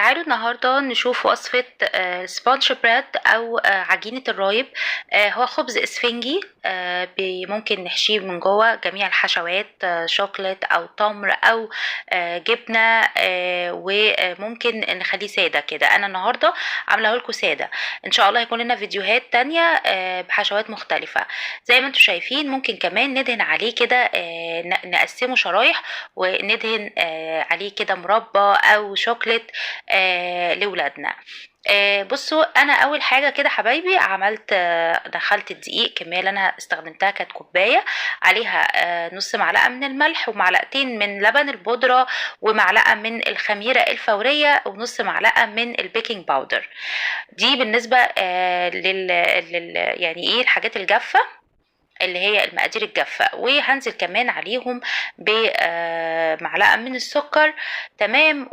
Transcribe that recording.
تعالوا النهاردة نشوف وصفة سبونج بريد أو عجينة الرايب. هو خبز إسفنجي، ممكن نحشيه من جوه جميع الحشوات، شوكولات أو تمر أو جبنة، وممكن نخليه سادة كده. أنا النهاردة عاملاه لكم سادة. إن شاء الله هيكون لنا فيديوهات تانية بحشوات مختلفة. زي ما انتم شايفين ممكن كمان ندهن عليه كده، نقسمه شرايح وندهن عليه كده مربى أو شوكولات لولادنا. بصوا، انا اول حاجه كده حبايبي عملت، دخلت الدقيق. الكميه اللي انا استخدمتها كانت كوبايه، عليها نص معلقه من الملح ومعلقتين من لبن البودره ومعلقه من الخميره الفوريه ونص معلقه من البيكنج باودر. دي بالنسبه يعني ايه الحاجات الجافه اللي هي المقادير الجافة. وهنزل كمان عليهم بمعلقة من السكر. تمام.